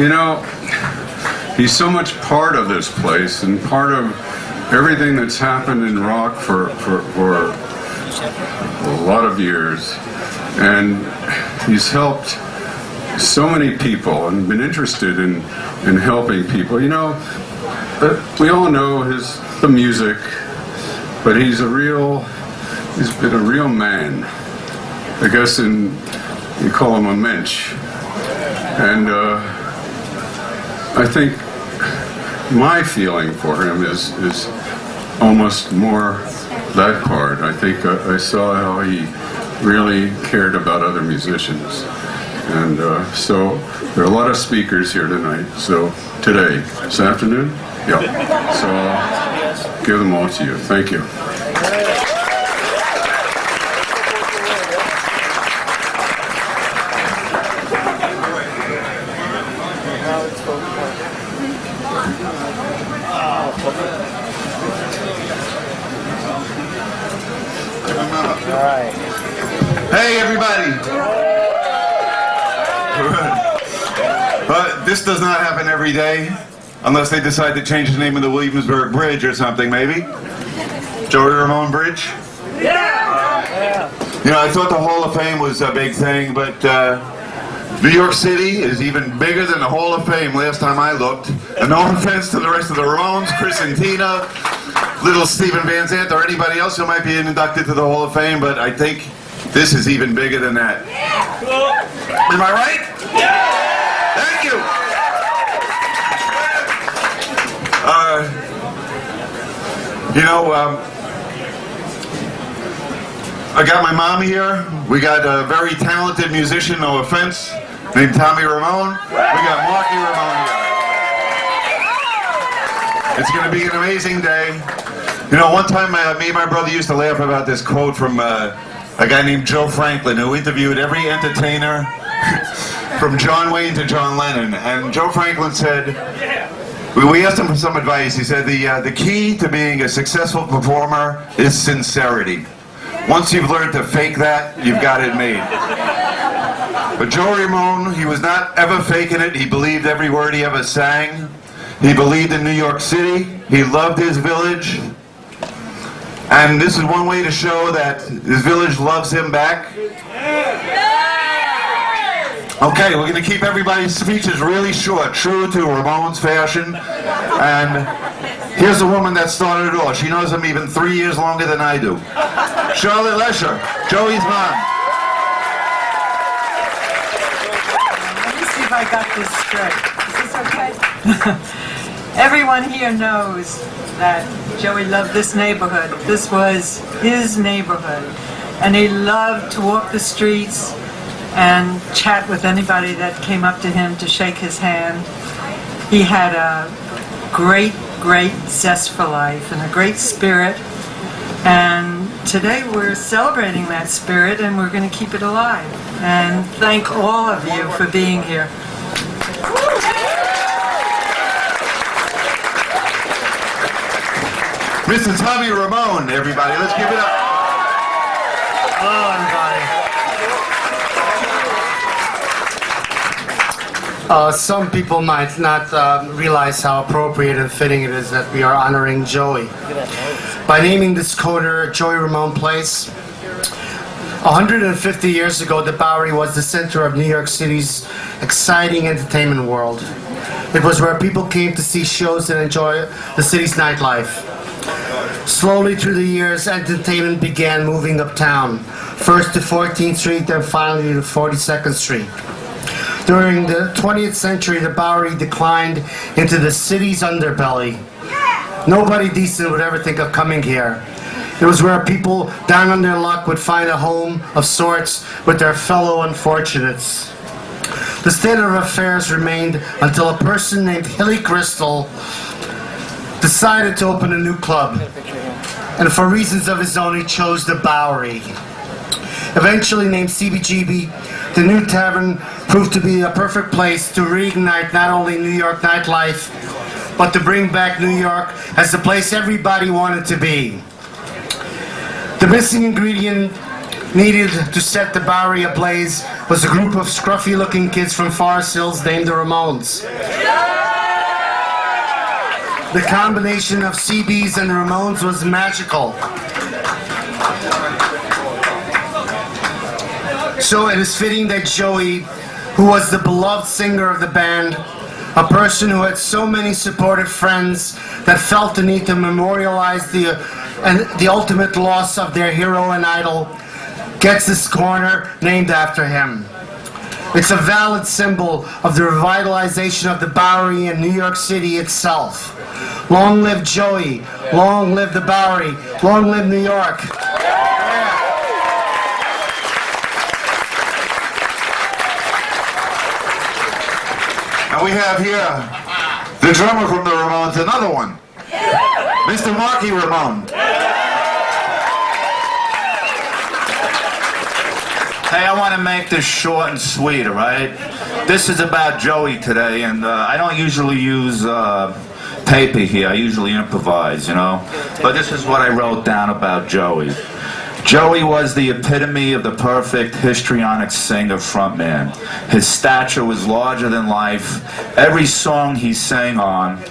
You know, he's so much part of this place and part of everything that's happened in rock for a lot of years. And he's helped so many people and been interested in helping people. You know, we all know the music, but he's been a real man. I guess you call him a mensch. And I think my feeling for him is almost more that part. I think I saw how he really cared about other musicians. And so there are a lot of speakers here tonight. So today, this afternoon? Yeah. So I'll give them all to you. Thank you. Hey everybody! But this does not happen every day, unless they decide to change the name of the Williamsburg Bridge or something, maybe. Joey Ramone Bridge? Yeah! You know, I thought the Hall of Fame was a big thing, but New York City is even bigger than the Hall of Fame last time I looked. And no offense to the rest of the Ramones, Chris and Tina, little Steven Van Zandt, or anybody else who might be inducted to the Hall of Fame, but I think this is even bigger than that. Am I right? Thank you. You know, I got my mom here. We got a very talented musician, no offense, named Tommy Ramone. We got Marky Ramone here. It's going to be an amazing day. You know, one time me and my brother used to laugh about this quote from a guy named Joe Franklin, who interviewed every entertainer from John Wayne to John Lennon. And Joe Franklin said, we asked him for some advice. He said, the key to being a successful performer is sincerity. Once you've learned to fake that, you've got it made. But Joey Ramone, he was not ever faking it. He believed every word he ever sang. He believed in New York City. He loved his village. And this is one way to show that his village loves him back. Okay, we're going to keep everybody's speeches really short, true to Ramones fashion. And here's a woman that started it all. She knows him even 3 years longer than I do. Charlotte Lesher, Joey's mom. Let me see if I got this straight. Is this okay? Everyone here knows that Joey loved this neighborhood. This was his neighborhood. And he loved to walk the streets and chat with anybody that came up to him to shake his hand. He had a great zest for life and a great spirit. And today we're celebrating that spirit and we're going to keep it alive. And thank all of you for being here. Mr. Tommy Ramone, everybody. Let's give it up. Hello, everybody. Some people might not realize how appropriate and fitting it is that we are honoring Joey by naming this corner Joey Ramone Place. 150 years ago, the Bowery was the center of New York City's exciting entertainment world. It was where people came to see shows and enjoy the city's nightlife. Slowly through the years, entertainment began moving uptown, first to 14th Street, then finally to 42nd Street. During the 20th century, the Bowery declined into the city's underbelly. Nobody decent would ever think of coming here. It was where people down on their luck would find a home of sorts with their fellow unfortunates. The state of affairs remained until a person named Hilly Crystal decided to open a new club. And for reasons of his own, he chose the Bowery. Eventually named CBGB, the new tavern proved to be a perfect place to reignite not only New York nightlife, but to bring back New York as the place everybody wanted to be. The missing ingredient needed to set the Bowery ablaze was a group of scruffy-looking kids from Forest Hills named the Ramones. The combination of CBs and Ramones was magical. So it is fitting that Joey, who was the beloved singer of the band, a person who had so many supportive friends that felt the need to memorialize the ultimate loss of their hero and idol, gets this corner named after him. It's a valid symbol of the revitalization of the Bowery and New York City itself. Long live Joey, long live the Bowery, long live New York. And we have here the drummer from the Ramones, another one, Mr. Marky Ramone. Hey, I want to make this short and sweet, all right? This is about Joey today, and I don't usually use paper here. I usually improvise, you know? But this is what I wrote down about Joey. Joey was the epitome of the perfect histrionic singer frontman. His stature was larger than life. Every song he sang on,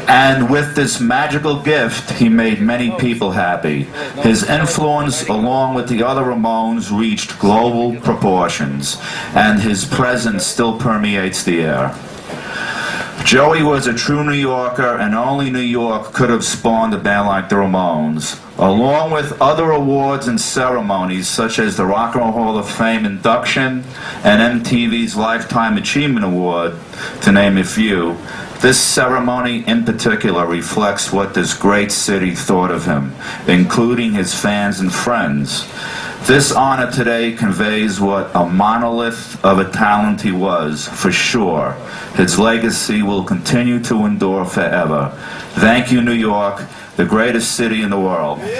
and with this magical gift, he made many people happy. His influence, along with the other Ramones, reached global proportions, and his presence still permeates the air. Joey was a true New Yorker, and only New York could have spawned a band like the Ramones. Along with other awards and ceremonies, such as the Rock and Roll Hall of Fame induction and MTV's Lifetime Achievement Award, to name a few, this ceremony in particular reflects what this great city thought of him, including his fans and friends. This honor today conveys what a monolith of a talent he was, for sure. His legacy will continue to endure forever. Thank you, New York, the greatest city in the world. Thank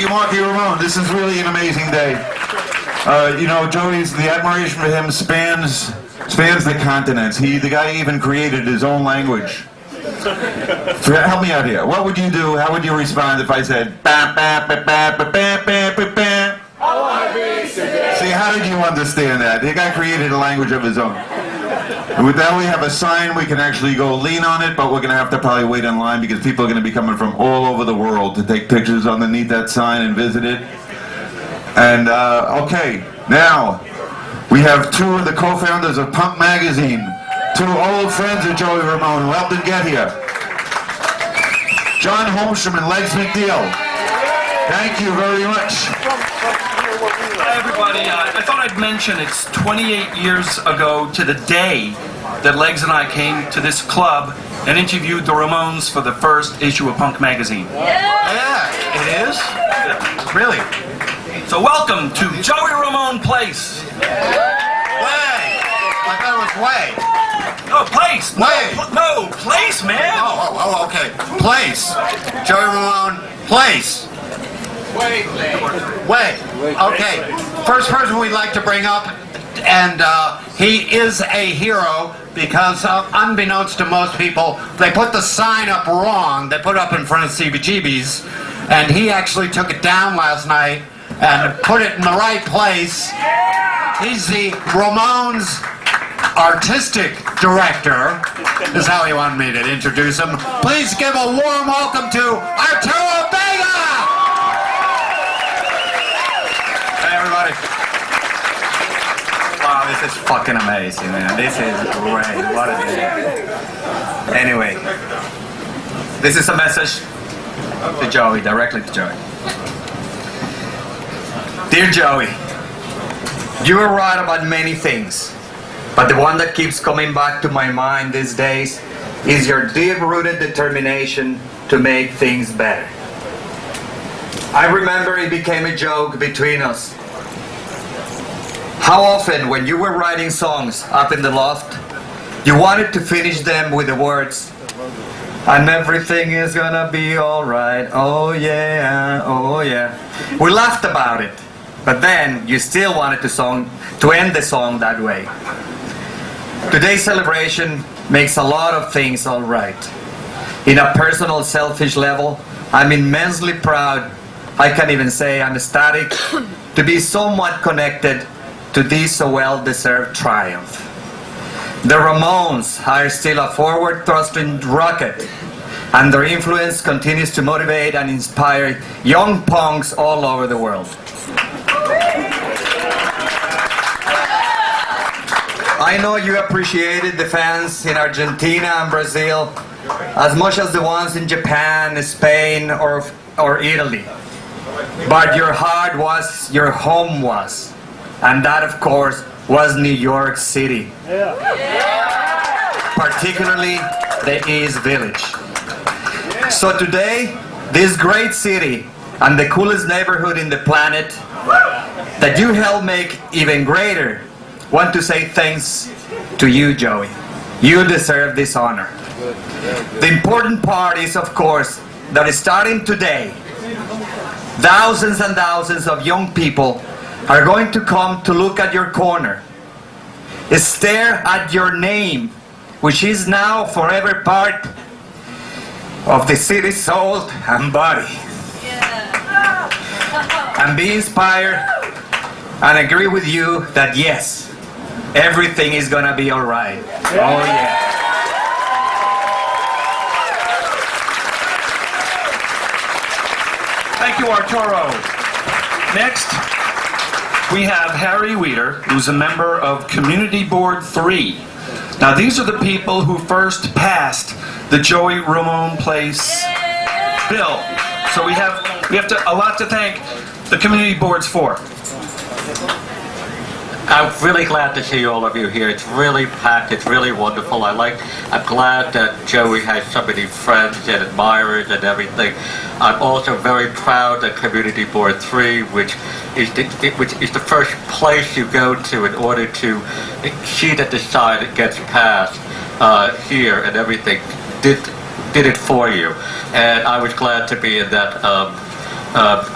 you, Marky Ramone. This is really an amazing day. You know, Joey's, the admiration for him spans the continents. The guy even created his own language. So help me out here. What would you do? How would you respond if I said ba ba ba ba ba ba ba ba ba? See, how did you understand that? The guy created a language of his own. And with that, we have a sign. We can actually go lean on it, but we're going to have to probably wait in line because people are going to be coming from all over the world to take pictures underneath that sign and visit it. And, okay, now, we have two of the co-founders of Punk Magazine, two old friends of Joey Ramone who helped him get here. John Holmstrom and Legs McNeil. Thank you very much. Hi everybody, I thought I'd mention it's 28 years ago to the day that Legs and I came to this club and interviewed the Ramones for the first issue of Punk Magazine. Yeah, it is? Really? So welcome to Joey Ramone Place. Way! I thought it was way. No, place! Way! No, place, man! Oh, okay. Place. Joey Ramone Place. Way. Okay. First person we'd like to bring up, and he is a hero because unbeknownst to most people, they put the sign up wrong. They put it up in front of CBGB's, and he actually took it down last night and put it in the right place. He's the Ramones artistic director, is how he wanted me to introduce him. Please give a warm welcome to Arturo Vega! Hey everybody. Wow, this is fucking amazing, man. This is great. What a day. Anyway, this is a message to Joey, directly to Joey. Dear Joey, you are right about many things, but the one that keeps coming back to my mind these days is your deep-rooted determination to make things better. I remember it became a joke between us. How often, when you were writing songs up in the loft, you wanted to finish them with the words, "And everything is gonna be alright, oh yeah, oh yeah." We laughed about it, but then you still wanted to end the song that way. Today's celebration makes a lot of things alright. In a personal, selfish level, I'm immensely proud, I can even say I'm ecstatic, to be somewhat connected to this so well-deserved triumph. The Ramones are still a forward-thrusting rocket, and their influence continues to motivate and inspire young punks all over the world. I know you appreciated the fans in Argentina and Brazil as much as the ones in Japan, Spain, or Italy. But your heart was, your home was, and that of course was New York City. Particularly the East Village. So today, this great city and the coolest neighborhood in the planet that you helped make even greater, want to say thanks to you, Joey. You deserve this honor. The important part is, of course, that starting today, thousands and thousands of young people are going to come to look at your corner, stare at your name, which is now forever part of the city's soul and body. And be inspired and agree with you that yes, everything is gonna be all right. Oh yeah. Thank you, Arturo. Next, we have Harry Weeder, who's a member of Community Board 3. Now, these are the people who first passed the Joey Ramone Place bill. So we have a lot to thank the community boards for. I'm really glad to see all of you here. It's really packed. It's really wonderful. I'm glad that Joey has so many friends and admirers and everything. I'm also very proud that Community Board 3, which is the first place you go to in order to see that the sign gets passed here and everything, did it for you. And I was glad to be in that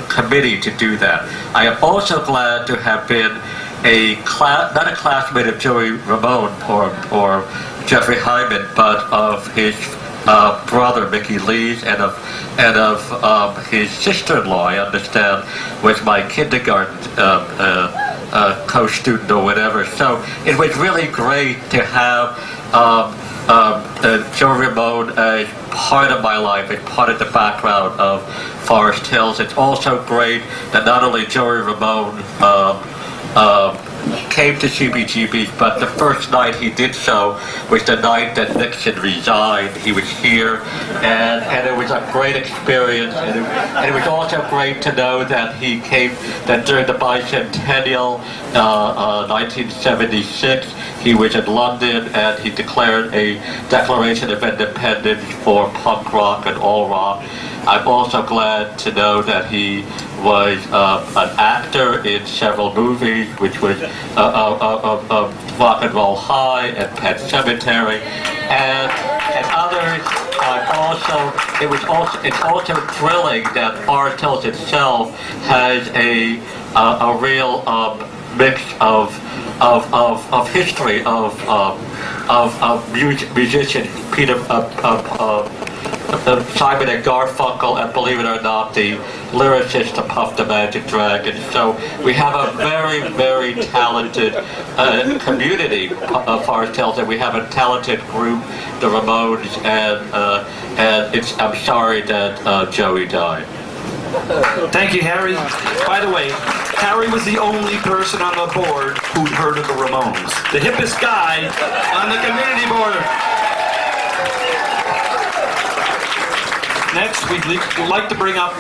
committee to do that. I am also glad to have been not a classmate of Joey Ramone or Jeffrey Hyman, but of his brother Mickey Lee's and of his sister-in-law, I understand, was my kindergarten co-student or whatever. So it was really great to have Joey Ramone as part of my life, as part of the background of Forest Hills. It's also great that not only Joey Ramone came to CBGB, but the first night he did so was the night that Nixon resigned. He was here, and it was a great experience, and it was also great to know that he came, that during the bicentennial 1976, he was in London and he declared a Declaration of Independence for punk rock and all rock. I'm also glad to know that he was an actor in several movies, which was Rock and Roll High and Pet Sematary, and others. It's also thrilling that Forest Hills itself has a real mix of history of musicians, Simon and Garfunkel, and believe it or not, the lyricist of Puff the Magic Dragon. So we have a very, very talented community of Forest Hills, and we have a talented group, the Ramones, and I'm sorry that Joey died. Thank you, Harry. By the way, Harry was the only person on the board who'd heard of the Ramones. The hippest guy on the community board. Next, we'd like to bring up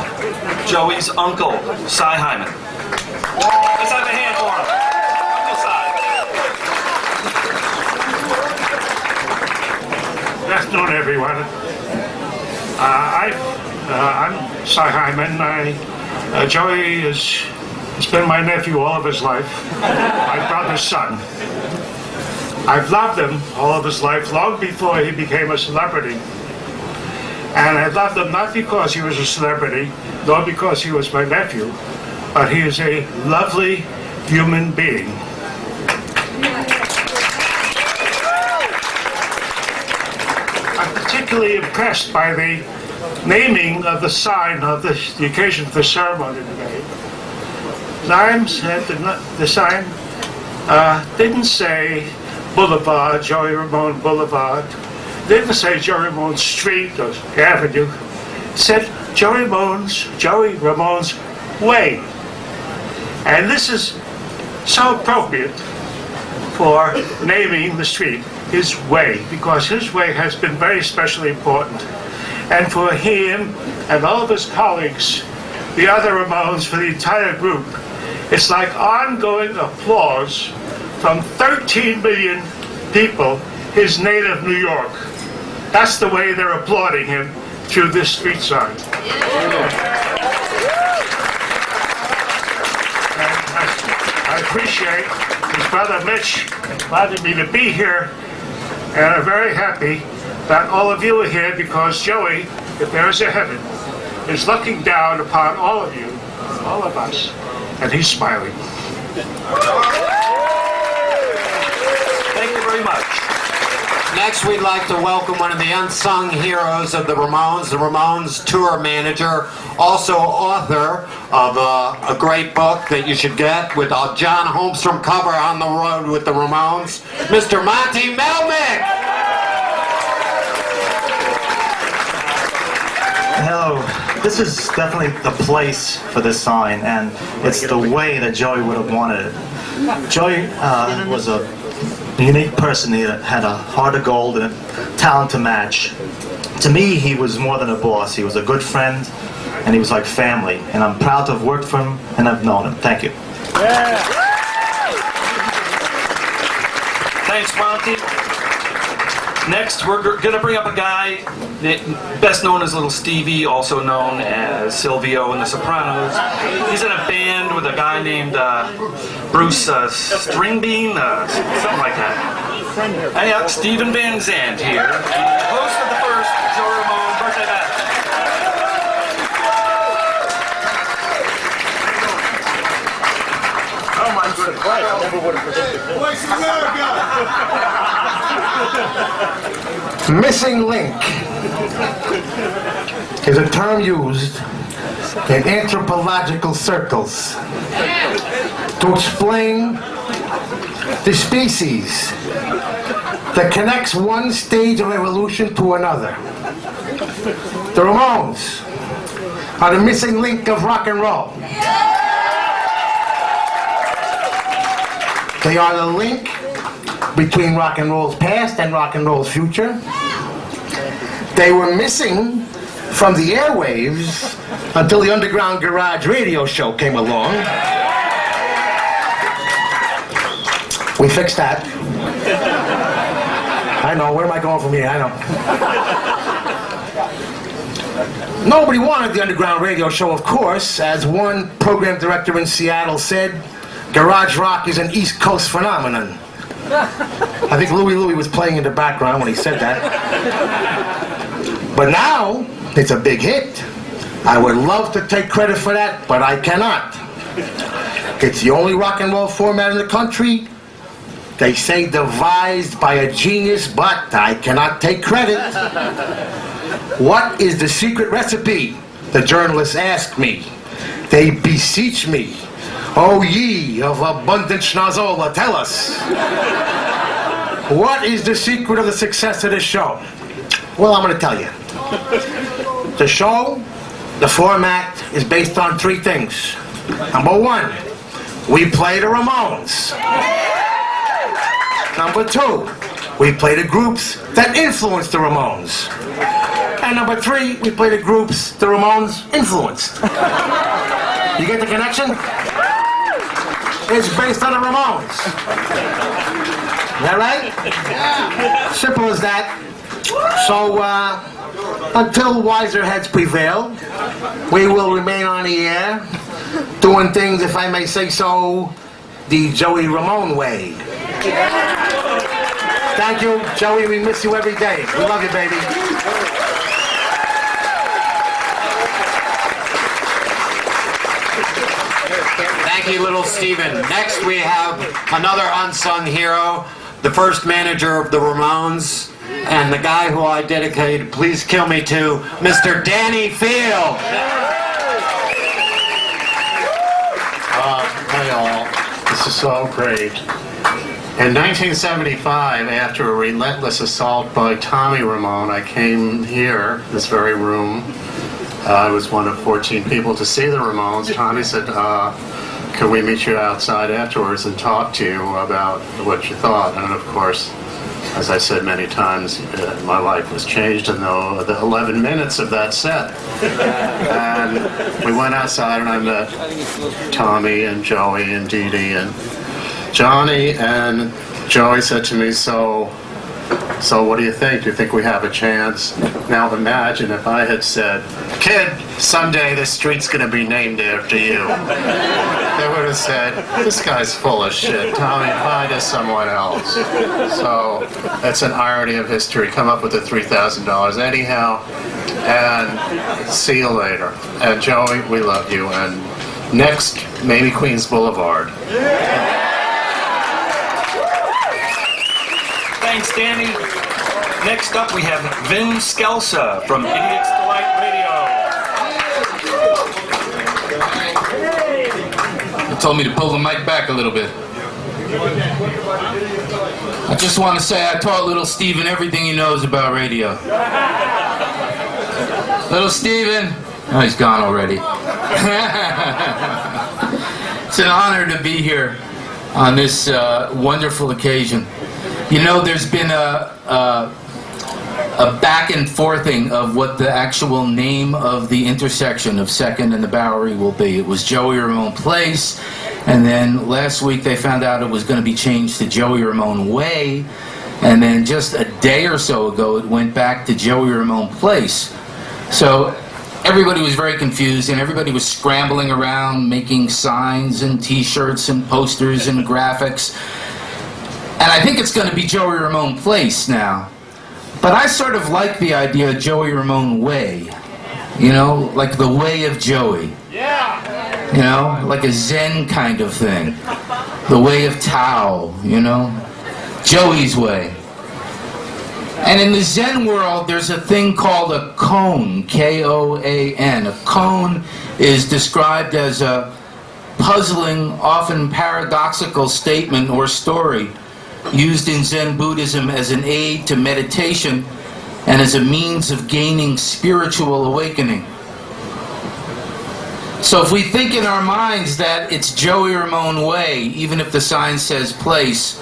Joey's uncle, Cy Hyman. Let's have a hand for him. Uncle Cy. Good afternoon, everyone. I'm Cy Hyman. Joey has been my nephew all of his life, my brother's son. I've loved him all of his life, long before he became a celebrity. And I loved him not because he was a celebrity, nor because he was my nephew, but he is a lovely human being. I'm particularly impressed by the naming of the sign of the occasion of the ceremony today. Lime said the sign didn't say Boulevard, Joey Ramone Boulevard. Didn't say Joey Ramone Street or Avenue. It said Joey Ramone's Way. And this is so appropriate for naming the street his way, because his way has been very especially important. And for him and all of his colleagues, the other Ramones, for the entire group, it's like ongoing applause from 13 million people, his native New York. That's the way they're applauding him through this street sign. I appreciate his brother Mitch allowing me to be here, and I'm very happy that all of you are here, because Joey, if there is a heaven, is looking down upon all of you, all of us, and he's smiling. Thank you very much. Next, we'd like to welcome one of the unsung heroes of the Ramones tour manager, also author of a great book that you should get with a John Holmstrom cover, On the Road with the Ramones, Mr. Monty Melnick! Hello. This is definitely the place for this sign, and it's the way that Joey would have wanted it. Joey was a unique person. He had a heart of gold and a talent to match. To me, he was more than a boss. He was a good friend, and he was like family. And I'm proud to have worked for him, and I've known him. Thank you. Thanks, Monty. Next, we're going to bring up a guy best known as Little Stevie, also known as Silvio in The Sopranos. He's in a band with a guy named Bruce Stringbean, something like that. And yeah, Stephen Van Zandt here, host of the first Joey Ramone birthday bash. Oh my goodness, I never would have predicted. Voice of America! Missing link is a term used in anthropological circles to explain the species that connects one stage of evolution to another. The Ramones are the missing link of rock and roll. They are the link between rock and roll's past and rock and roll's future. They were missing from the airwaves until the underground garage radio show came along. We fixed that. I know, where am I going from here? I know. Nobody wanted the underground radio show, of course. As one program director in Seattle said, garage rock is an East Coast phenomenon. I think Louie was playing in the background when he said that. But now, it's a big hit. I would love to take credit for that, but I cannot. It's the only rock and roll format in the country. They say devised by a genius, but I cannot take credit. What is the secret recipe? The journalists ask me. They beseech me. O ye of abundant schnozola, tell us. What is the secret of the success of this show? Well, I'm going to tell you. The show, the format, is based on three things. Number one, we play the Ramones. Number two, we play the groups that influenced the Ramones. And number three, we play the groups the Ramones influenced. You get the connection? It's based on the Ramones. Is that right? Yeah. Simple as that. So, until wiser heads prevail, we will remain on the air, doing things, if I may say so, the Joey Ramone way. Thank you, Joey. We miss you every day. We love you, baby. Thank you, Little Steven. Next, we have another unsung hero, the first manager of the Ramones, and the guy who I dedicated Please Kill Me to, Mr. Danny Field. Hi all. This is so great. In 1975, after a relentless assault by Tommy Ramone, I came here, this very room. I was one of 14 people to see the Ramones. Tommy said, can we meet you outside afterwards and talk to you about what you thought? And of course, as I said many times, my life was changed in the 11 minutes of that set. And we went outside and I met Tommy and Joey and Dee Dee and Johnny, and Joey said to me, so what do you think? Do you think we have a chance? Now imagine if I had said, kid, someday this street's gonna be named after you. They would have said, this guy's full of shit. Tommy, find us someone else. So that's an irony of history. Come up with the $3,000 anyhow, and see you later. And Joey, we love you. And next, maybe Queens Boulevard. Thanks, Danny. Next up, we have Vin Skelsa from Idiot's Delight Radio. They told me to pull the mic back a little bit. I just want to say I taught little Steven everything he knows about radio. Little Steven, oh, he's gone already. It's an honor to be here on this wonderful occasion. You know, there's been a back and forthing of what the actual name of the intersection of 2nd and the Bowery will be. It was Joey Ramone Place, and then last week they found out it was going to be changed to Joey Ramone Way, and then just a day or so ago it went back to Joey Ramone Place. So everybody was very confused, and everybody was scrambling around making signs and t-shirts and posters and graphics. And I think it's going to be Joey Ramone Place now. But I sort of like the idea of Joey Ramone Way. You know, like the way of Joey. Yeah. You know, like a Zen kind of thing. The way of Tao, you know. Joey's way. And in the Zen world, there's a thing called a koan, K-O-A-N. A koan is described as a puzzling, often paradoxical statement or story used in Zen Buddhism as an aid to meditation and as a means of gaining spiritual awakening. So if we think in our minds that it's Joey Ramone Way, even if the sign says place,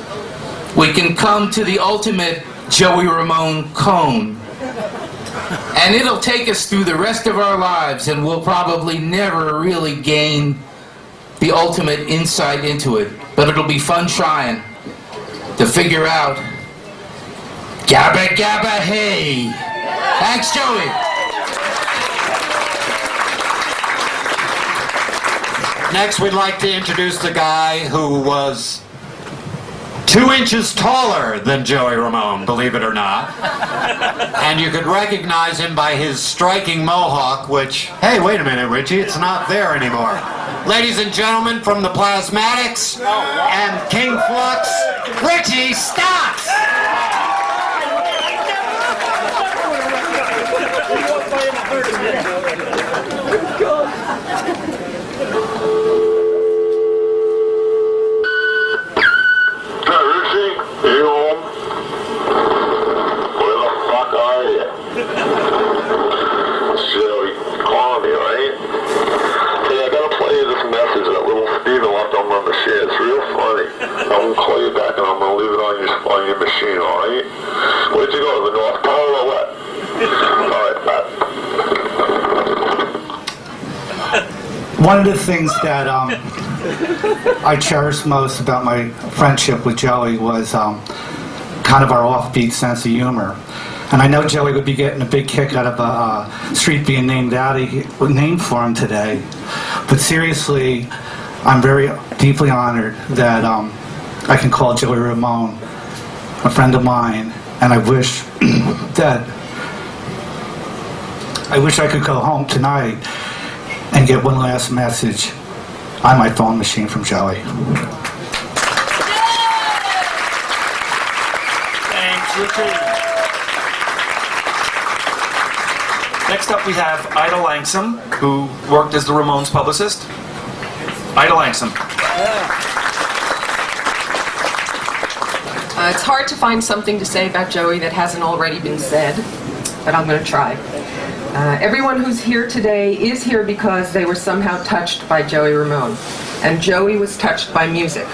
we can come to the ultimate Joey Ramone koan. And it'll take us through the rest of our lives, and we'll probably never really gain the ultimate insight into it. But it'll be fun trying to figure out Gabba Gabba Hey. Thanks, Joey. Next, we'd like to introduce the guy who was 2 inches taller than Joey Ramone, believe it or not. And you could recognize him by his striking mohawk, which, hey, wait a minute, Richie, it's not there anymore. Ladies and gentlemen, from the Plasmatics and King Flux, Richie Stotts! It's real funny. I'm gonna call you back and I'm gonna leave it on your machine, alright? Where'd you go? The North Pole or what? Alright, One of the things that I cherished most about my friendship with Joey was kind of our offbeat sense of humor. And I know Joey would be getting a big kick out of a street being named for him today. But seriously, I'm very deeply honored that I can call Joey Ramone a friend of mine, and I wish I could go home tonight and get one last message on my phone machine from Joey. Thanks, Richard. Next up we have Ida Langsam, who worked as the Ramones publicist. Ida Langsam. It's hard to find something to say about Joey that hasn't already been said, but I'm going to try. Everyone who's here today is here because they were somehow touched by Joey Ramone, and Joey was touched by music.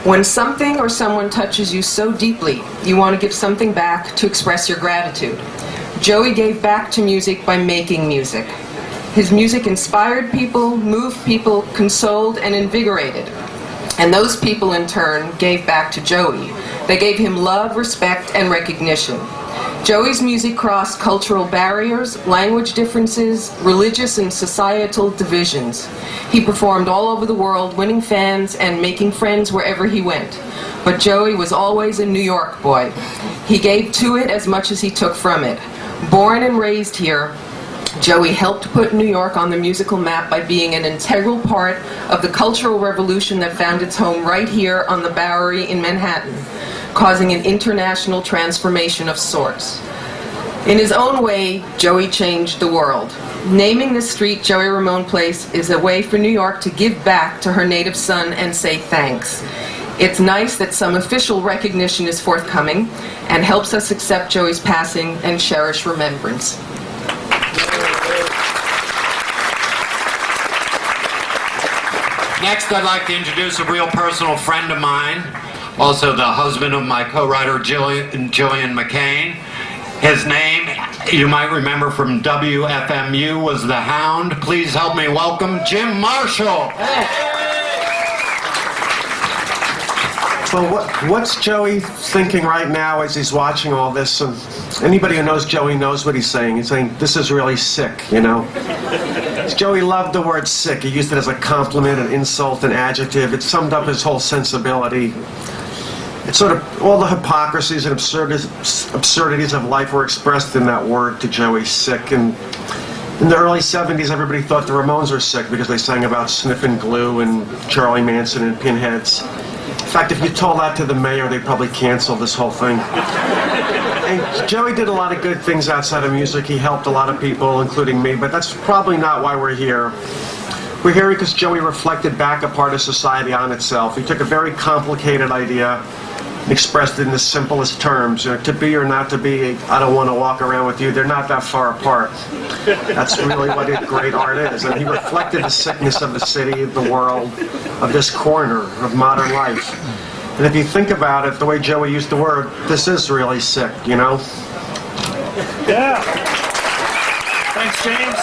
When something or someone touches you so deeply, you want to give something back to express your gratitude. Joey gave back to music by making music. His music inspired people, moved people, consoled, and invigorated. And those people, in turn, gave back to Joey. They gave him love, respect, and recognition. Joey's music crossed cultural barriers, language differences, religious and societal divisions. He performed all over the world, winning fans and making friends wherever he went. But Joey was always a New York boy. He gave to it as much as he took from it. Born and raised here, Joey helped put New York on the musical map by being an integral part of the cultural revolution that found its home right here on the Bowery in Manhattan, causing an international transformation of sorts. In his own way, Joey changed the world. Naming the street Joey Ramone Place is a way for New York to give back to her native son and say thanks. It's nice that some official recognition is forthcoming and helps us accept Joey's passing and cherish remembrance. Next, I'd like to introduce a real personal friend of mine, also the husband of my co-writer Jillian McCain. His name, you might remember from WFMU, was The Hound. Please help me welcome Jim Marshall. So what's Joey thinking right now as he's watching all this? And anybody who knows Joey knows what he's saying. He's saying, this is really sick, you know? Joey loved the word sick. He used it as a compliment, an insult, an adjective. It summed up his whole sensibility. It's sort of all the hypocrisies and absurdities of life were expressed in that word to Joey, sick. And in the early 70s, everybody thought the Ramones were sick because they sang about sniffing glue and Charlie Manson and pinheads. In fact, if you told that to the mayor, they'd probably cancel this whole thing. And Joey did a lot of good things outside of music. He helped a lot of people, including me, but that's probably not why we're here. We're here because Joey reflected back a part of society on itself. He took a very complicated idea and expressed it in the simplest terms. You know, to be or not to be, I don't want to walk around with you. They're not that far apart. That's really what great art is. And he reflected the sickness of the city, of the world, of this corner of modern life. And if you think about it, the way Joey used the word, this is really sick, you know? Yeah. Thanks, James.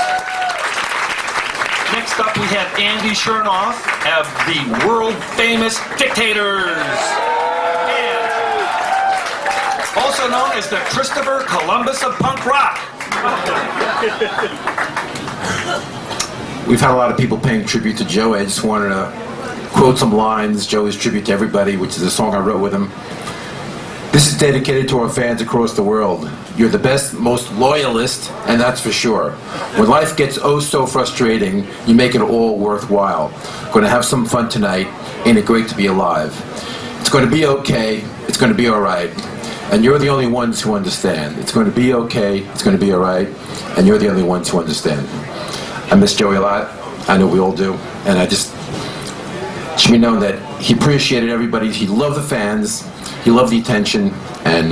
Next up, we have Andy Chernoff of the world-famous Dictators, and also known as the Christopher Columbus of punk rock. We've had a lot of people paying tribute to Joey. I just wanted to quote some lines, Joey's tribute to everybody, which is a song I wrote with him. This is dedicated to our fans across the world. You're the best, most loyalist, and that's for sure. When life gets oh so frustrating, you make it all worthwhile. Going to have some fun tonight. Ain't it great to be alive? It's going to be okay. It's going to be all right. And you're the only ones who understand. It's going to be okay. It's going to be all right. And you're the only ones who understand. I miss Joey a lot. I know we all do. And it should be known that he appreciated everybody. He loved the fans. He loved the attention. And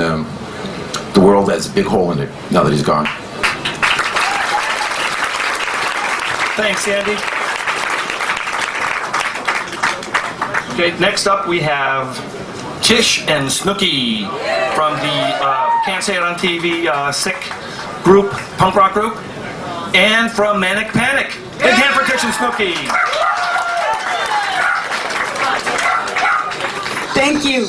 the world has a big hole in it now that he's gone. Thanks, Andy. Okay, next up we have Tish and Snooki from the Can't Say It on TV Sick group, punk rock group, and from Manic Panic. Big hand for Tish and Snooki. Thank you.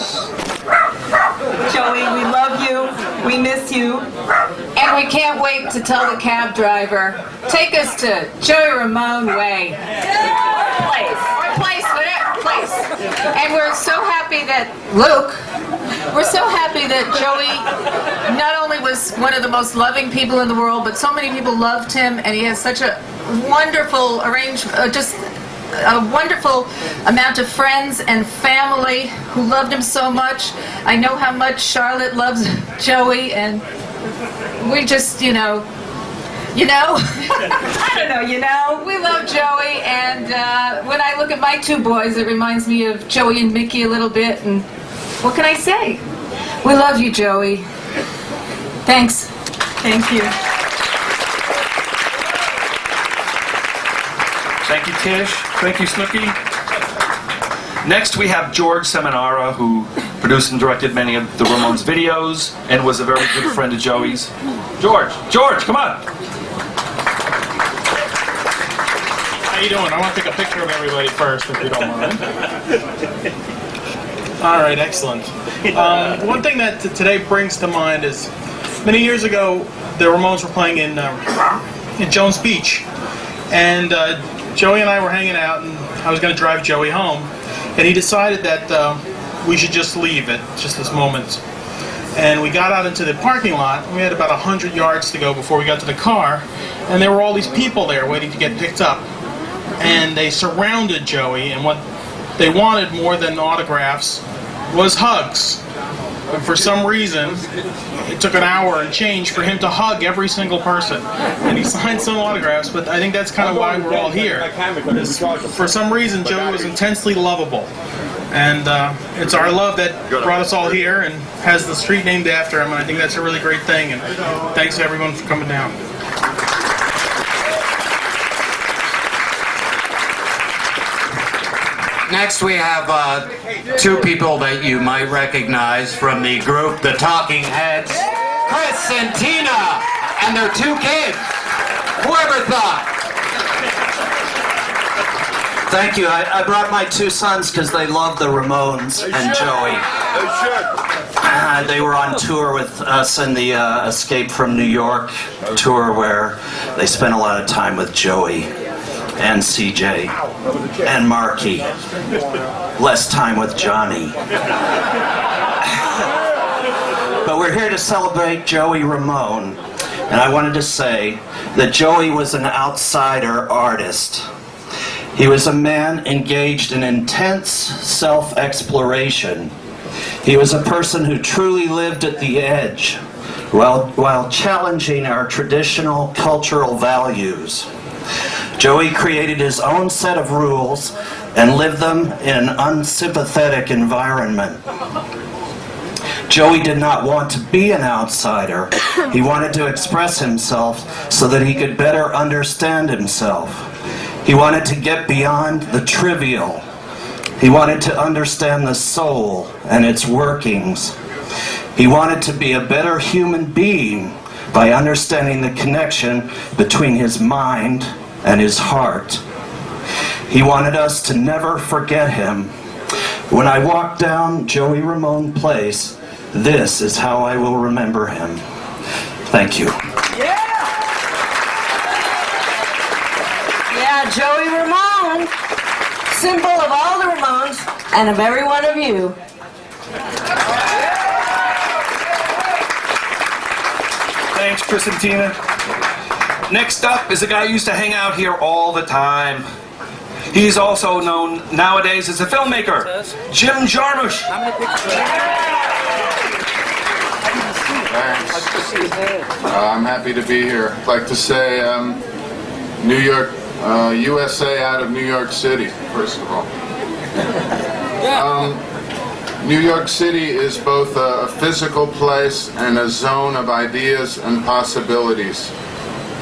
Joey, we love you, we miss you, and we can't wait to tell the cab driver, take us to Joey Ramone Way. Place. And we're so happy that, we're so happy that Joey not only was one of the most loving people in the world, but so many people loved him, and he has such a wonderful just a wonderful amount of friends and family who loved him so much. I know how much Charlotte loves Joey, and we just, You know? I don't know, you know? We love Joey, and when I look at my two boys, it reminds me of Joey and Mickey a little bit, and what can I say? We love you, Joey. Thanks. Thank you. Thank you, Tish. Thank you, Snooki. Next, we have George Seminara, who produced and directed many of the Ramones videos and was a very good friend of Joey's. George, come on. How you doing? I want to take a picture of everybody first, if you don't mind. All right, excellent. One thing that today brings to mind is many years ago, the Ramones were playing in Jones Beach, and Joey and I were hanging out, and I was going to drive Joey home, and he decided that we should just leave at just this moment. And we got out into the parking lot, and we had about 100 yards to go before we got to the car, and there were all these people there waiting to get picked up. And they surrounded Joey, and what they wanted more than autographs was hugs. And for some reason, it took an hour and change for him to hug every single person. And he signed some autographs, but I think that's kind of why we're all here. For some reason, Joey was intensely lovable. And it's our love that brought us all here and has the street named after him, and I think that's a really great thing. And thanks to everyone for coming down. Next we have two people that you might recognize from the group The Talking Heads, Chris and Tina, and their two kids. Whoever thought? Thank you. I brought my two sons because they love the Ramones and Joey. They were on tour with us in the Escape from New York tour, where they spent a lot of time with Joey and CJ and Marky. Less time with Johnny. But we're here to celebrate Joey Ramone, and I wanted to say that Joey was an outsider artist. He was a man engaged in intense self-exploration. He was a person who truly lived at the edge while challenging our traditional cultural values. Joey created his own set of rules and lived them in an unsympathetic environment. Joey did not want to be an outsider. He wanted to express himself so that he could better understand himself. He wanted to get beyond the trivial. He wanted to understand the soul and its workings. He wanted to be a better human being by understanding the connection between his mind and his heart. He wanted us to never forget him. When I walk down Joey Ramone Place, this is how I will remember him. Thank you. Yeah, Joey Ramone, symbol of all the Ramones and of every one of you. Thanks, Chris and Tina. Next up is a guy who used to hang out here all the time. He's also known nowadays as a filmmaker, Jim Jarmusch. Thanks. I'm happy to be here. I'd like to say New York, USA out of New York City, first of all. New York City is both a physical place and a zone of ideas and possibilities.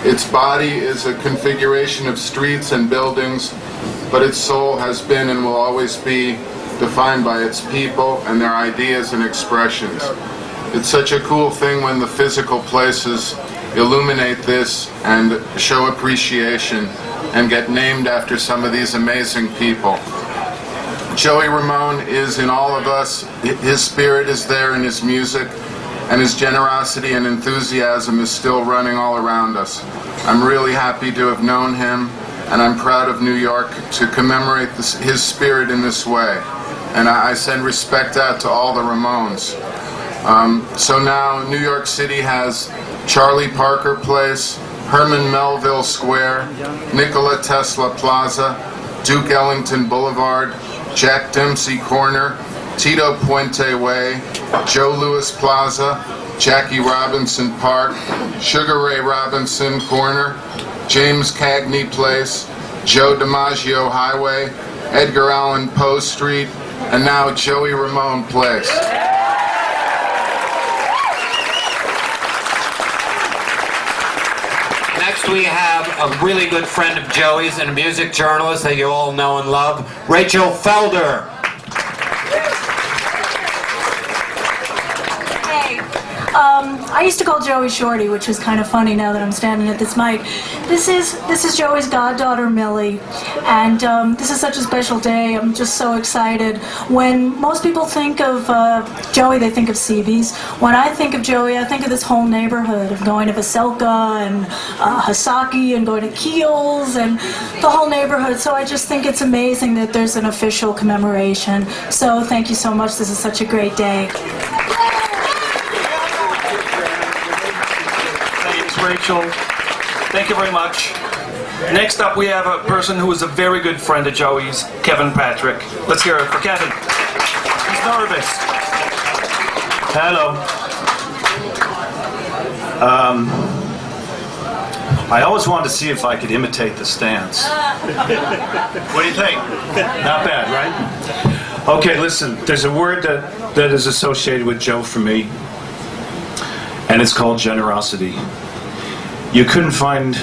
Its body is a configuration of streets and buildings, but its soul has been and will always be defined by its people and their ideas and expressions. It's such a cool thing when the physical places illuminate this and show appreciation and get named after some of these amazing people. Joey Ramone is in all of us. His spirit is there in his music, and his generosity and enthusiasm is still running all around us. I'm really happy to have known him, and I'm proud of New York to commemorate his spirit in this way. And I send respect out to all the Ramones. So now New York City has Charlie Parker Place, Herman Melville Square, Nikola Tesla Plaza, Duke Ellington Boulevard, Jack Dempsey Corner, Tito Puente Way, Joe Louis Plaza, Jackie Robinson Park, Sugar Ray Robinson Corner, James Cagney Place, Joe DiMaggio Highway, Edgar Allan Poe Street, and now Joey Ramone Place. Next we have a really good friend of Joey's and a music journalist that you all know and love, Rachel Felder. Hey, I used to call Joey Shorty, which is kind of funny now that I'm standing at this mic. This is Joey's goddaughter, Millie, and this is such a special day. I'm just so excited. When most people think of Joey, they think of CB's. When I think of Joey, I think of this whole neighborhood, of going to Veselka and Hasaki and going to Keels and the whole neighborhood. So I just think it's amazing that there's an official commemoration. So thank you so much. This is such a great day. Thanks, Rachel. Thank you very much. Next up, we have a person who is a very good friend of Joey's, Kevin Patrick. Let's hear it for Kevin. He's nervous. Hello. I always wanted to see if I could imitate the stance. What do you think? Not bad, right? Okay, listen, there's a word that is associated with Joe for me, and it's called generosity. You couldn't find...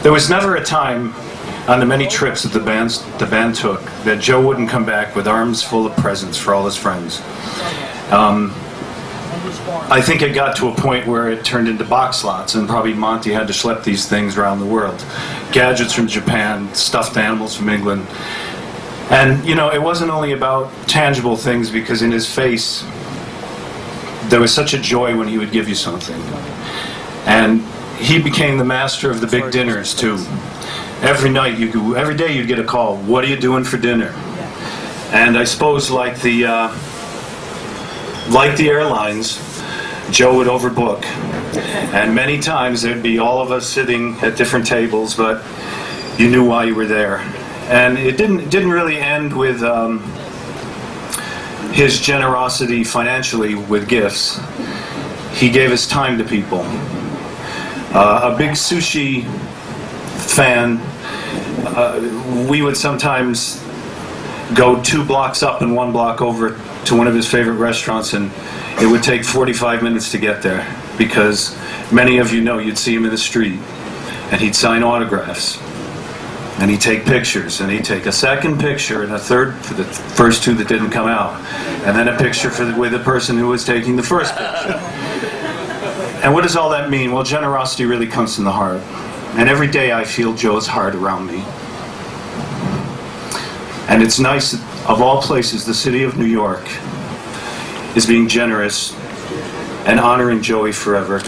There was never a time on the many trips that the band took that Joe wouldn't come back with arms full of presents for all his friends. I think it got to a point where it turned into box lots, and probably Monty had to schlep these things around the world. Gadgets from Japan, stuffed animals from England. And, you know, it wasn't only about tangible things, because in his face, there was such a joy when he would give you something. And he became the master of the big dinners, too. Every night, every day you'd get a call, what are you doing for dinner? And I suppose like the airlines, Joe would overbook. And many times there'd be all of us sitting at different tables, but you knew why you were there. And it didn't really end with his generosity financially with gifts. He gave his time to people. A big sushi fan, we would sometimes go 2 blocks up and 1 block over to one of his favorite restaurants, and it would take 45 minutes to get there, because many of you know you'd see him in the street and he'd sign autographs and he'd take pictures, and he'd take a second picture and a third for the first 2 that didn't come out, and then a picture with the person who was taking the first picture. And what does all that mean? Well, generosity really comes from the heart. And every day I feel Joe's heart around me. And it's nice that, of all places, the city of New York is being generous and honoring Joey forever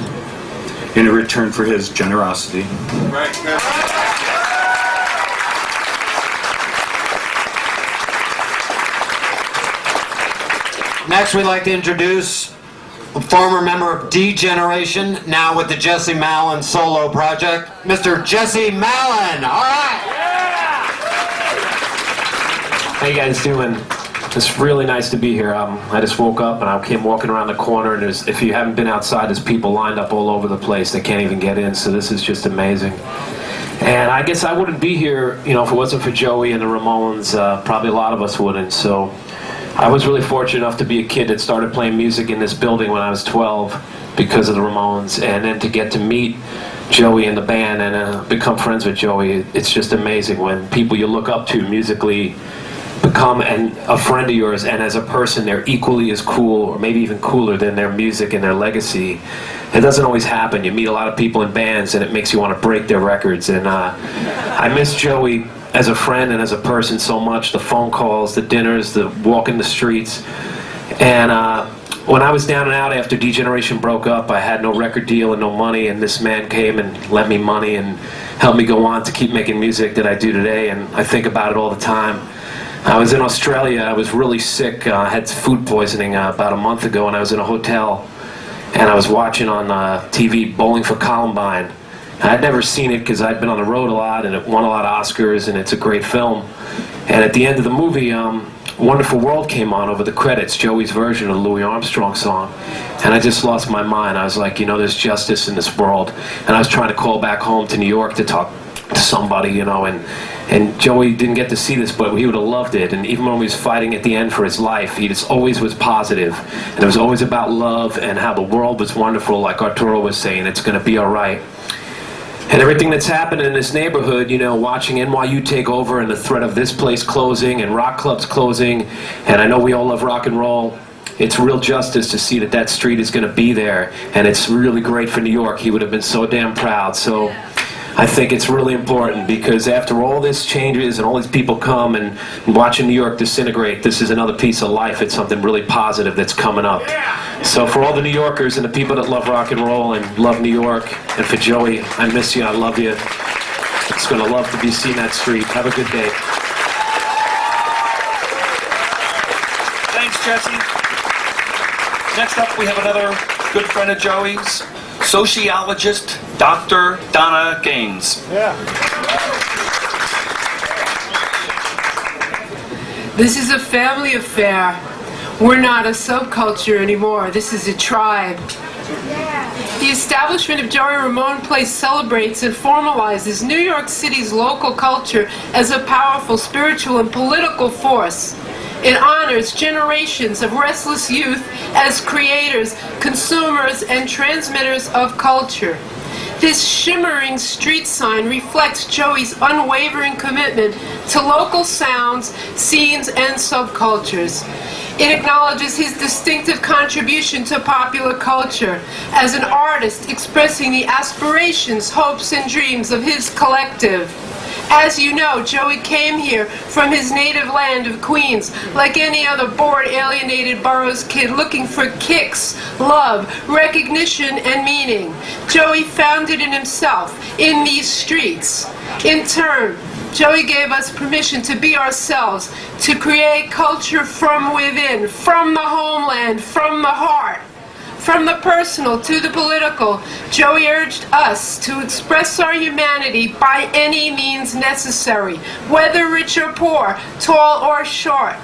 in return for his generosity. Next, we'd like to introduce a former member of D Generation, now with the Jesse Malin solo project, Mr. Jesse Malin. All right. How you guys doing? It's really nice to be here. I just woke up and I came walking around the corner, and if you haven't been outside, there's people lined up all over the place. They can't even get in, so this is just amazing. And I guess I wouldn't be here, you know, if it wasn't for Joey and the Ramones. Probably a lot of us wouldn't. So I was really fortunate enough to be a kid that started playing music in this building when I was 12 because of the Ramones, and then to get to meet Joey and the band and become friends with Joey. It's just amazing when people you look up to musically become a friend of yours, and as a person they're equally as cool or maybe even cooler than their music and their legacy. It doesn't always happen. You meet a lot of people in bands and it makes you want to break their records, and I miss Joey as a friend and as a person so much. The phone calls, the dinners, the walking the streets. And when I was down and out after D Generation broke up, I had no record deal and no money, and this man came and lent me money and helped me go on to keep making music that I do today, and I think about it all the time. I was in Australia. I was really sick. I had food poisoning about a month ago, and I was in a hotel, and I was watching on TV Bowling for Columbine. I'd never seen it because I'd been on the road a lot, and it won a lot of Oscars, and it's a great film. And at the end of the movie, Wonderful World came on over the credits, Joey's version of the Louis Armstrong song, and I just lost my mind. I was like, you know, there's justice in this world. And I was trying to call back home to New York to talk to somebody, you know, and Joey didn't get to see this, but he would have loved it. And even when he was fighting at the end for his life, he just always was positive. And it was always about love and how the world was wonderful, like Arturo was saying, it's going to be all right. And everything that's happened in this neighborhood, you know, watching NYU take over and the threat of this place closing and rock clubs closing, and I know we all love rock and roll, it's real justice to see that that street is going to be there, and it's really great for New York. He would have been so damn proud. So I think it's really important, because after all this changes and all these people come and watching New York disintegrate, this is another piece of life. It's something really positive that's coming up. So for all the New Yorkers and the people that love rock and roll and love New York, and for Joey, I miss you, I love you. It's going to love to be seen that street. Have a good day. Thanks, Jesse. Next up, we have another good friend of Joey's, sociologist Dr. Donna Gaines. This is a family affair. We're not a subculture anymore. This is a tribe. The establishment of Joey Ramone Place celebrates and formalizes New York City's local culture as a powerful spiritual and political force. It honors generations of restless youth as creators, consumers, and transmitters of culture. This shimmering street sign reflects Joey's unwavering commitment to local sounds, scenes, and subcultures. It acknowledges his distinctive contribution to popular culture as an artist expressing the aspirations, hopes, and dreams of his collective. As you know, Joey came here from his native land of Queens, like any other bored, alienated boroughs kid looking for kicks, love, recognition, and meaning. Joey found it in himself, in these streets. In turn, Joey gave us permission to be ourselves, to create culture from within, from the homeland, from the heart. From the personal to the political, Joey urged us to express our humanity by any means necessary, whether rich or poor, tall or short,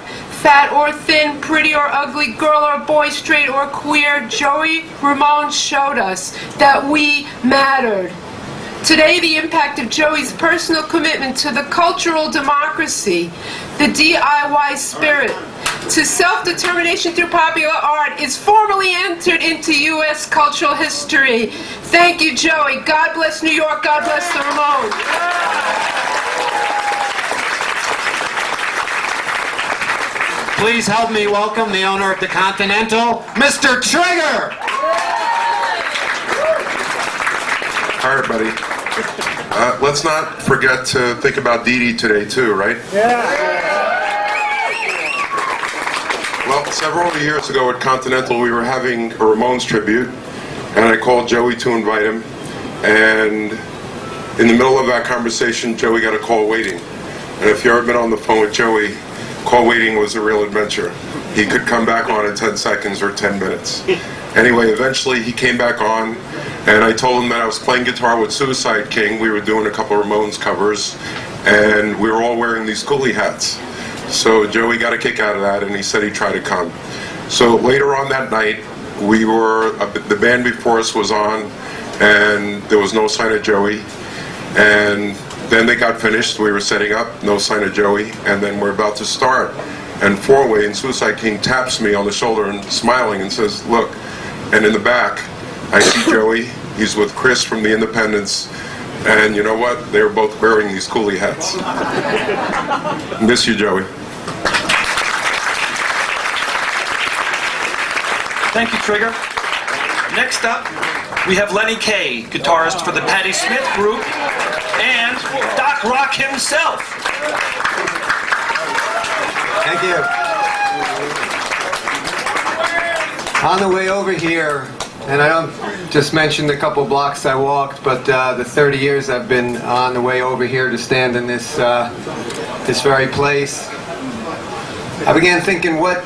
fat or thin, pretty or ugly, girl or boy, straight or queer. Joey Ramone showed us that we mattered. Today, the impact of Joey's personal commitment to the cultural democracy, the DIY spirit, to self-determination through popular art is formally entered into U.S. cultural history. Thank you, Joey. God bless New York. God bless the Ramones. Please help me welcome the owner of the Continental, Mr. Trigger! Hi, everybody. Let's not forget to think about Dee Dee today, too, right? Well, several years ago at Continental, we were having a Ramones tribute, and I called Joey to invite him, and in the middle of that conversation, Joey got a call waiting. And if you've ever been on the phone with Joey, call waiting was a real adventure. He could come back on in 10 seconds or 10 minutes. Anyway, eventually he came back on, and I told him that I was playing guitar with Suicide King. We were doing a couple of Ramones covers, and we were all wearing these coolie hats. So Joey got a kick out of that, and he said he'd try to come. So later on that night, the band before us was on, and there was no sign of Joey. And then they got finished, we were setting up, no sign of Joey, and then we're about to start. And Four-Way and Suicide King taps me on the shoulder and smiling and says, "Look," and in the back, I see Joey. He's with Chris from the Independents, and you know what? They were both wearing these coolie hats. Miss you, Joey. Thank you, Trigger. Next up, we have Lenny Kaye, guitarist for the Patti Smith Group, and Doc Rock himself. Thank you. On the way over here, and I don't just mention the couple blocks I walked, but the 30 years I've been on the way over here to stand in this very place, I began thinking, what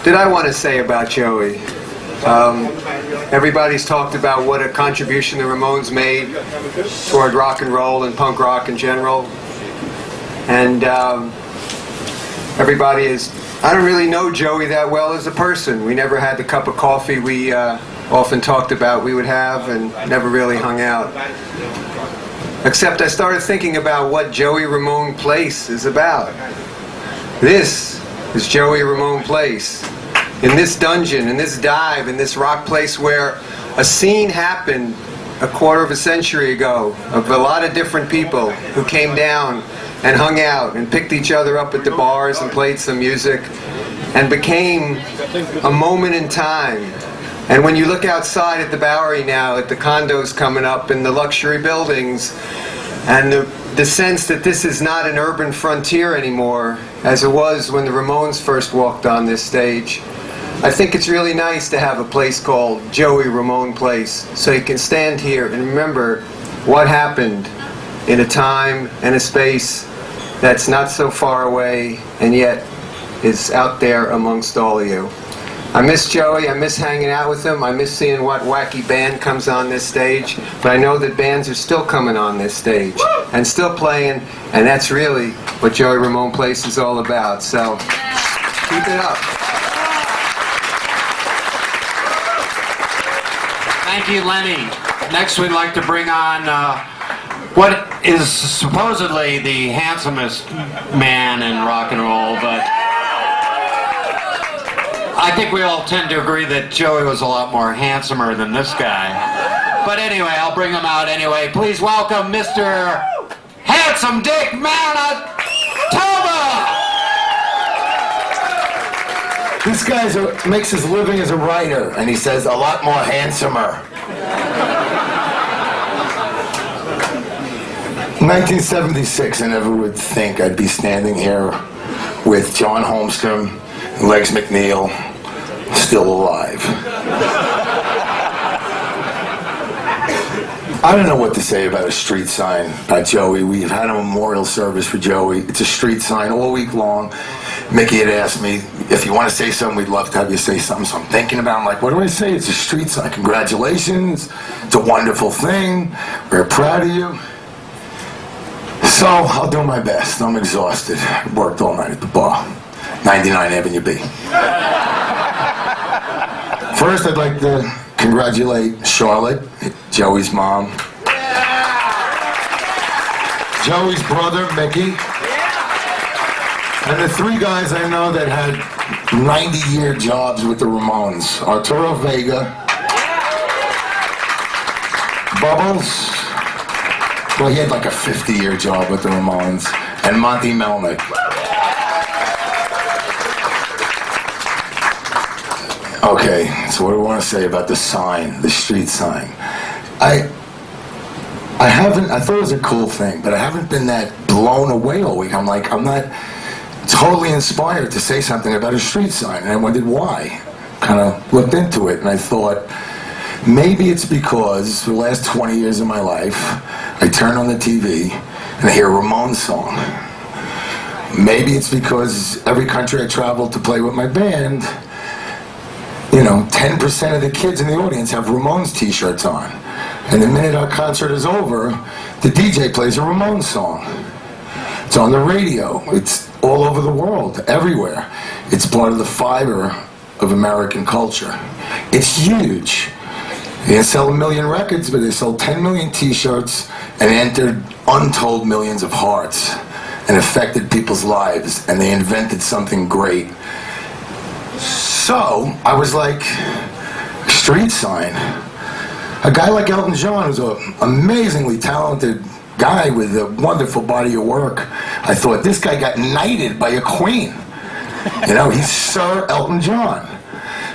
did I want to say about Joey? Everybody's talked about what a contribution the Ramones made toward rock and roll and punk rock in general, and everybody has I don't really know Joey that well as a person. We never had the cup of coffee we often talked about we would have, and never really hung out. Except I started thinking about what Joey Ramone Place is about. This is Joey Ramone Place. In this dungeon, in this dive, in this rock place where a scene happened a quarter of a century ago of a lot of different people who came down and hung out and picked each other up at the bars and played some music and became a moment in time. And when you look outside at the Bowery now, at the condos coming up and the luxury buildings, and the sense that this is not an urban frontier anymore, as it was when the Ramones first walked on this stage, I think it's really nice to have a place called Joey Ramone Place, so you can stand here and remember what happened in a time and a space that's not so far away and yet is out there amongst all of you. I miss Joey, I miss hanging out with him, I miss seeing what wacky band comes on this stage, but I know that bands are still coming on this stage and still playing, and that's really what Joey Ramone Place is all about, so keep it up. Thank you, Lenny. Next, we'd like to bring on what is supposedly the handsomest man in rock and roll, but I think we all tend to agree that Joey was a lot more handsomer than this guy. But anyway, I'll bring him out anyway. Please welcome Mr. Handsome Dick Manitoba! This guy makes his living as a writer, and he says a lot more handsomer. 1976, I never would think I'd be standing here with John Holmstrom and Legs McNeil still alive. I don't know what to say about a street sign by Joey. We've had a memorial service for Joey. It's a street sign all week long. Mickey had asked me, if you want to say something, we'd love to have you say something. So I'm thinking about it. I'm like, what do I say? It's a street sign. Congratulations. It's a wonderful thing. We're proud of you. So I'll do my best. I'm exhausted. I worked all night at the bar. 99 Avenue B. First, I'd like to congratulate Charlotte, Joey's mom. Joey's brother, Mickey. And the three guys I know that had 90-year jobs with the Ramones. Arturo Vega, Bubbles, well, he had like a 50-year job with the Ramones, and Monty Melnick. Okay, so what do I want to say about the sign, the street sign? I thought it was a cool thing, but I haven't been that blown away all week. I'm not totally inspired to say something about a street sign, and I wondered why. Kind of looked into it, and I thought, maybe it's because for the last 20 years of my life, I turn on the TV and I hear a Ramones song. Maybe it's because every country I traveled to play with my band, 10% of the kids in the audience have Ramones t-shirts on. And the minute our concert is over, the DJ plays a Ramones song. It's on the radio. It's all over the world, everywhere. It's part of the fiber of American culture. It's huge. They didn't sell 1 million records, but they sold 10 million t-shirts and entered untold millions of hearts and affected people's lives, and they invented something great. So, I was like, street sign. A guy like Elton John, who's an amazingly talented guy with a wonderful body of work, I thought, this guy got knighted by a queen. He's Sir Elton John.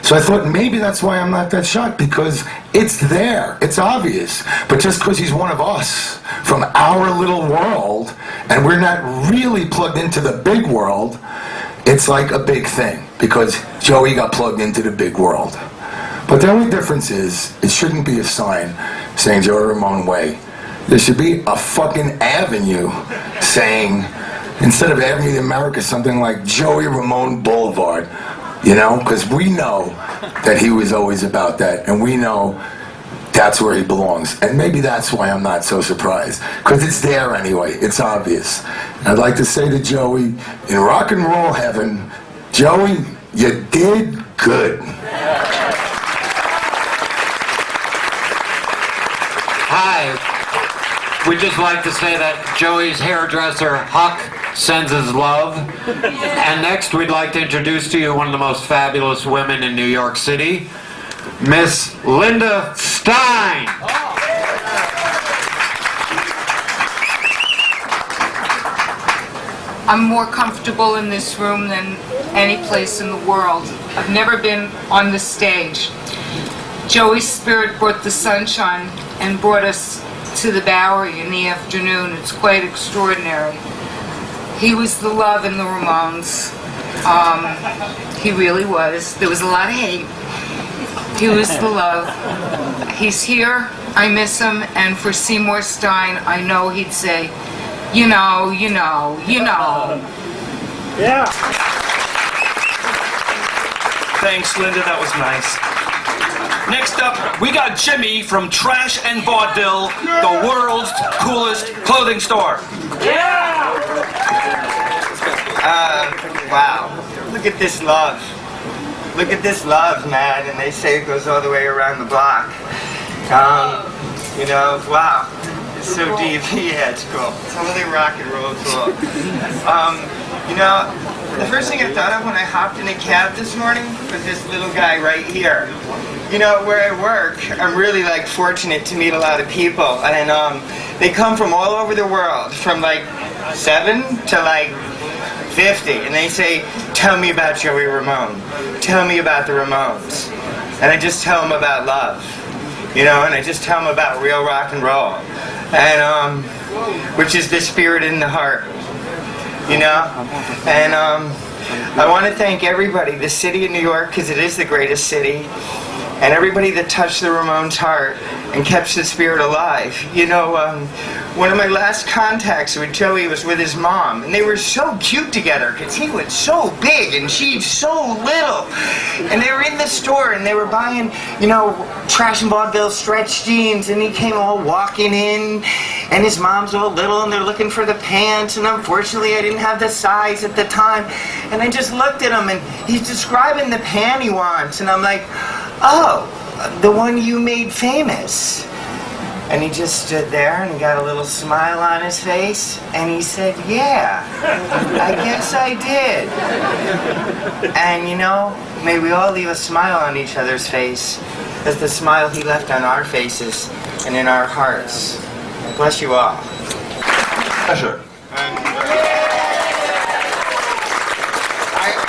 So I thought maybe that's why I'm not that shocked, because it's there, it's obvious. But just because he's one of us, from our little world, and we're not really plugged into the big world, it's like a big thing, because Joey got plugged into the big world. But the only difference is, it shouldn't be a sign saying Joey Ramone Way. There should be a fucking avenue saying, instead of Avenue of the Americas, something like Joey Ramone Boulevard. Because we know that he was always about that, and we know that's where he belongs. And maybe that's why I'm not so surprised, because it's there anyway, it's obvious. And I'd like to say to Joey, in rock and roll heaven, Joey, you did good. Hi. We'd just like to say that Joey's hairdresser, Huck, sends his love. And next, we'd like to introduce to you one of the most fabulous women in New York City, Miss Linda Stein. I'm more comfortable in this room than any place in the world. I've never been on the stage. Joey's spirit brought the sunshine and brought us to the Bowery in the afternoon. It's quite extraordinary. He was the love in the Ramones. He really was. There was a lot of hate. He was the love. He's here. I miss him. And for Seymour Stein, I know he'd say, you know. Yeah. Thanks, Linda. That was nice. Next up, we got Jimmy from Trash and Vaudeville, the world's coolest clothing store. Yeah! Wow. Look at this love. Look at this love, man. And they say it goes all the way around the block. You know, wow. It's so deep. Yeah, it's cool. It's totally rock and roll cool. You know, the first thing I thought of when I hopped in a cab this morning was this little guy right here. You know, where I work, I'm really like fortunate to meet a lot of people, and they come from all over the world, from like 7 to like 50, and they say, tell me about Joey Ramone, tell me about the Ramones, and I just tell them about love, you know, and I just tell them about real rock and roll, and which is the spirit in the heart, you know, and I want to thank everybody, the city of New York, because it is the greatest city, and everybody that touched the Ramones' heart and kept the spirit alive. You know, one of my last contacts with Joey was with his mom, and they were so cute together because he was so big and she's so little. And they were in the store and they were buying, you know, Trash and Vaudeville stretch jeans, and he came all walking in, and his mom's all little and they're looking for the pants, and unfortunately I didn't have the size at the time. And I just looked at him and he's describing the pant he wants, and I'm like, oh, the one you made famous. And he just stood there and he got a little smile on his face and he said, yeah, I guess I did. And you know, may we all leave a smile on each other's face as the smile he left on our faces and in our hearts. Bless you all. Pleasure.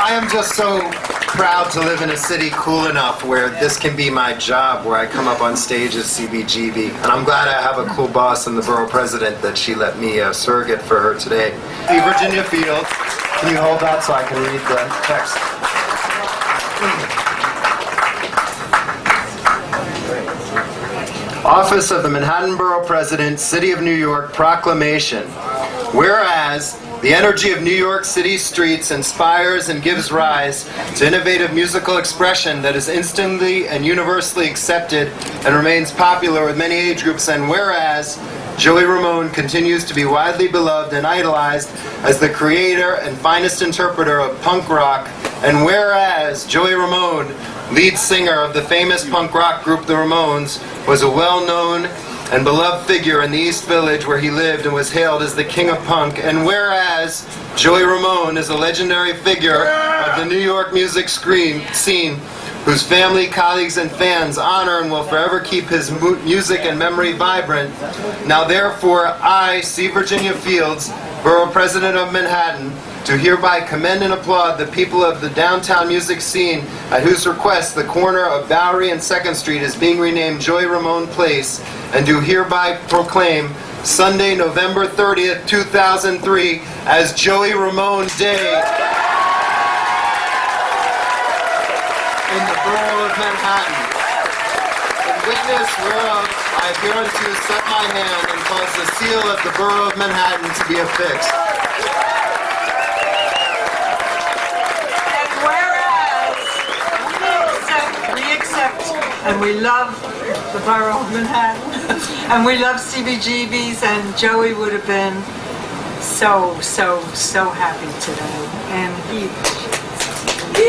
I am just so proud to live in a city cool enough where this can be my job, where I come up on stage at CBGB. And I'm glad I have a cool boss and the borough president that she let me surrogate for her today. Virginia Fields, can you hold that so I can read the text? Office of the Manhattan Borough President, City of New York, proclamation. Whereas the energy of New York City streets inspires and gives rise to innovative musical expression that is instantly and universally accepted and remains popular with many age groups, and whereas Joey Ramone continues to be widely beloved and idolized as the creator and finest interpreter of punk rock, and whereas Joey Ramone, lead singer of the famous punk rock group The Ramones, was a well-known and beloved figure in the East Village where he lived and was hailed as the king of punk, and whereas Joey Ramone is a legendary figure of the New York music scene, whose family, colleagues, and fans honor and will forever keep his music and memory vibrant, now therefore I, C. Virginia Fields, Borough President of Manhattan, do hereby commend and applaud the people of the downtown music scene, at whose request the corner of Bowery and 2nd Street is being renamed Joey Ramone Place, and do hereby proclaim Sunday, November 30th, 2003 as Joey Ramone Day in the Borough of Manhattan. In witness whereof I hereunto set my hand and cause the seal of the Borough of Manhattan to be affixed. We accept and we love the Borough of Manhattan and we love CBGBs, and Joey would have been so happy today, and he On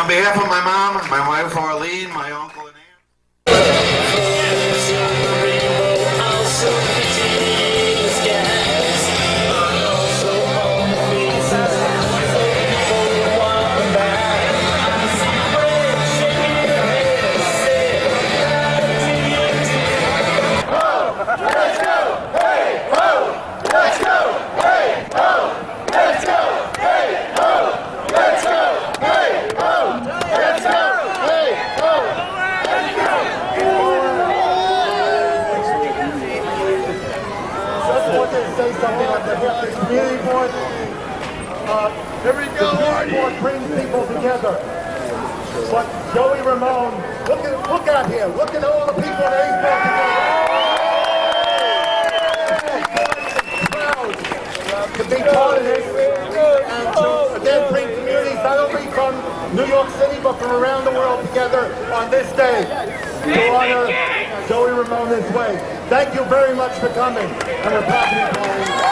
behalf of my mom, my wife Arlene, my uncle and Here we go. Sport brings people together. But Joey Ramone, look out here. Look at all the people that he's brought together. To be part of this and to again bring communities not only from New York City but from around the world together on this day to honor Joey Ramone's way. Thank you very much for coming, and we're proud to be calling.